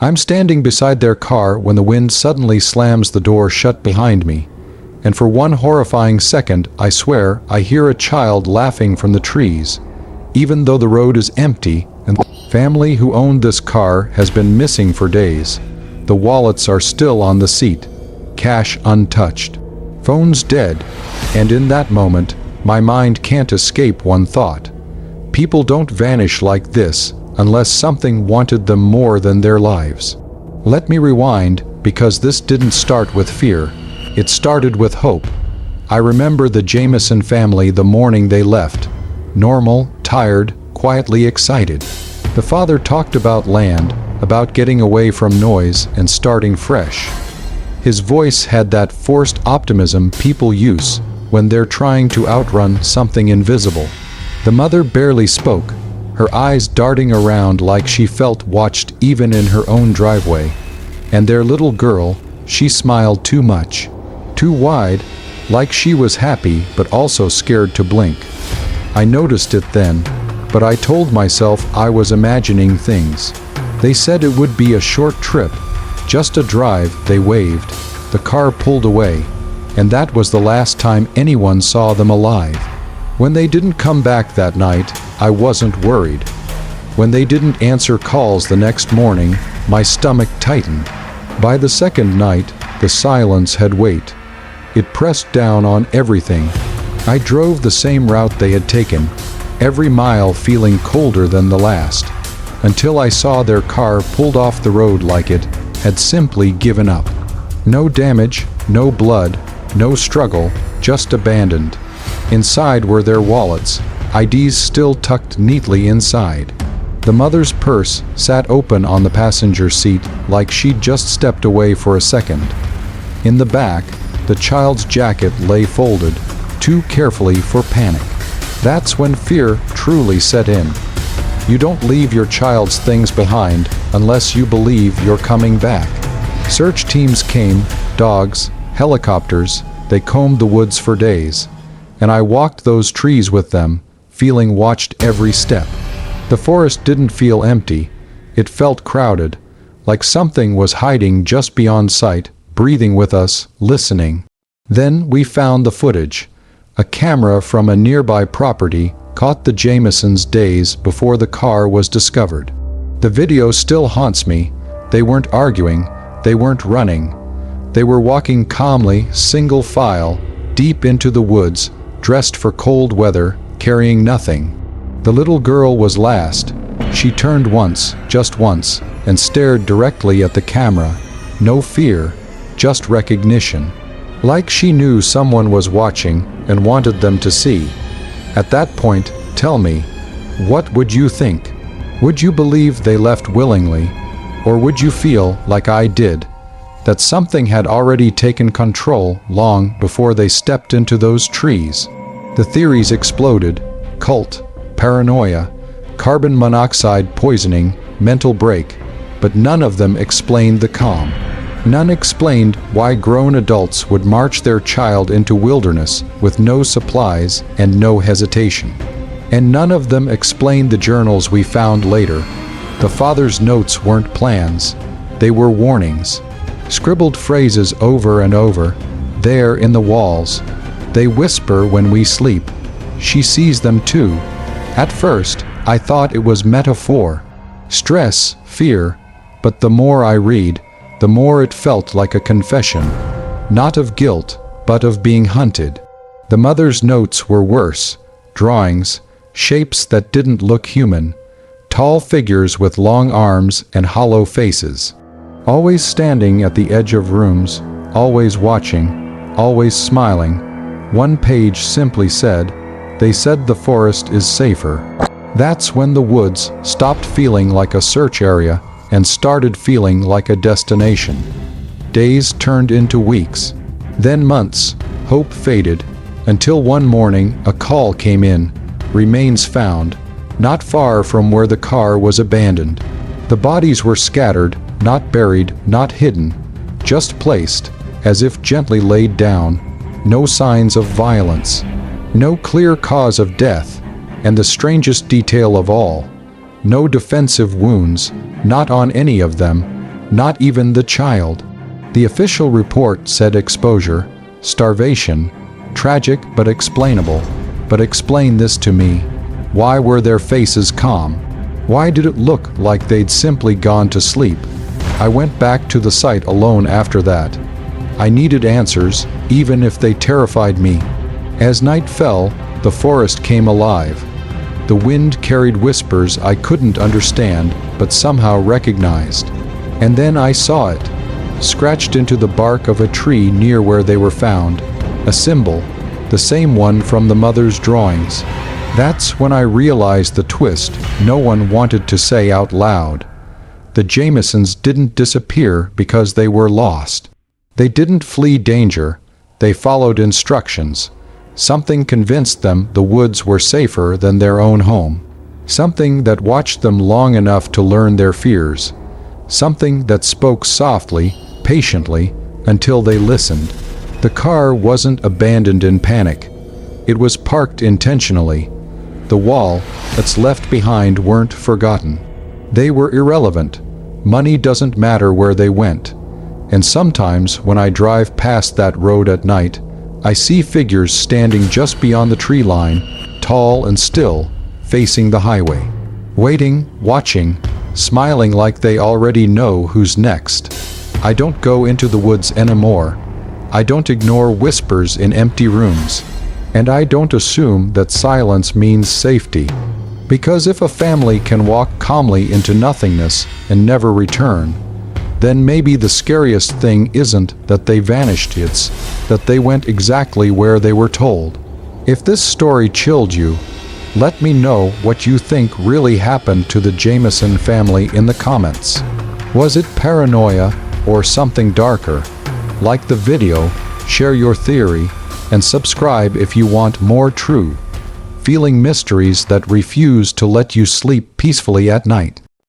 I'm standing beside their car when the wind suddenly slams the door shut behind me, and for one horrifying second, I swear, I hear a child laughing from the trees, even though the road is empty and the family who owned this car has been missing for days. The wallets are still on the seat, cash untouched, phones dead, and in that moment, my mind can't escape one thought. People don't vanish like this unless something wanted them more than their lives. Let me rewind, because this didn't start with fear. It started with hope. I remember the Jamison family the morning they left. Normal, tired, quietly excited. The father talked about land, about getting away from noise and starting fresh. His voice had that forced optimism people use when they're trying to outrun something invisible. The mother barely spoke, her eyes darting around like she felt watched even in her own driveway. And their little girl, she smiled too much, too wide, like she was happy but also scared to blink. I noticed it then, but I told myself I was imagining things. They said it would be a short trip, just a drive. They waved. The car pulled away, and that was the last time anyone saw them alive. When they didn't come back that night, I wasn't worried. When they didn't answer calls the next morning, my stomach tightened. By the second night, the silence had weight. It pressed down on everything. I drove the same route they had taken, every mile feeling colder than the last, until I saw their car pulled off the road like it had simply given up. No damage, no blood, no struggle, just abandoned. Inside were their wallets, IDs still tucked neatly inside. The mother's purse sat open on the passenger seat like she'd just stepped away for a second. In the back, the child's jacket lay folded, too carefully for panic. That's when fear truly set in. You don't leave your child's things behind unless you believe you're coming back. Search teams came, dogs, helicopters, they combed the woods for days. And I walked those trees with them, feeling watched every step. The forest didn't feel empty. It felt crowded, like something was hiding just beyond sight, breathing with us, listening. Then we found the footage. A camera from a nearby property caught the Jamisons days before the car was discovered. The video still haunts me. They weren't arguing, they weren't running. They were walking calmly, single file, deep into the woods, dressed for cold weather, carrying nothing. The little girl was last. She turned once, just once, and stared directly at the camera. No fear, just recognition. Like she knew someone was watching and wanted them to see. At that point, tell me, what would you think? Would you believe they left willingly? Or would you feel, like I did, that something had already taken control long before they stepped into those trees? The theories exploded: cult, paranoia, carbon monoxide poisoning, mental break, but none of them explained the calm. None explained why grown adults would march their child into wilderness with no supplies and no hesitation. And none of them explained the journals we found later. The father's notes weren't plans, they were warnings. Scribbled phrases over and over, there in the walls. They whisper when we sleep. She sees them too. At first, I thought it was metaphor. Stress, fear, but the more I read, the more it felt like a confession. Not of guilt, but of being hunted. The mother's notes were worse. Drawings, shapes that didn't look human. Tall figures with long arms and hollow faces. Always standing at the edge of rooms, always watching, always smiling. One page simply said, "They said the forest is safer." That's when the woods stopped feeling like a search area and started feeling like a destination. Days turned into weeks, then months. Hope faded, until one morning a call came in. Remains found, not far from where the car was abandoned. The bodies were scattered, not buried, not hidden, just placed, as if gently laid down. No signs of violence, no clear cause of death, and the strangest detail of all, no defensive wounds, not on any of them, Not even the child. The official report said exposure, starvation, tragic but explainable. But explain this to me. Why were their faces calm? Why did it look like they'd simply gone to sleep? I went back to the site alone after that. I needed answers, even if they terrified me. As night fell, the forest came alive. The wind carried whispers I couldn't understand, but somehow recognized. And then I saw it, scratched into the bark of a tree near where they were found, a symbol, the same one from the mother's drawings. That's when I realized the twist no one wanted to say out loud. The Jamisons didn't disappear because they were lost. They didn't flee danger, they followed instructions. Something convinced them the woods were safer than their own home. Something that watched them long enough to learn their fears. Something that spoke softly, patiently, until they listened. The car wasn't abandoned in panic. It was parked intentionally. The wall that's left behind weren't forgotten. They were irrelevant. Money doesn't matter where they went. And sometimes when I drive past that road at night, I see figures standing just beyond the tree line, tall and still, facing the highway. Waiting, watching, smiling like they already know who's next. I don't go into the woods anymore. I don't ignore whispers in empty rooms. And I don't assume that silence means safety. Because if a family can walk calmly into nothingness and never return, then maybe the scariest thing isn't that they vanished, it's that they went exactly where they were told. If this story chilled you, let me know what you think really happened to the Jamison family in the comments. Was it paranoia or something darker? Like the video, share your theory, and subscribe if you want more true, feeling mysteries that refuse to let you sleep peacefully at night.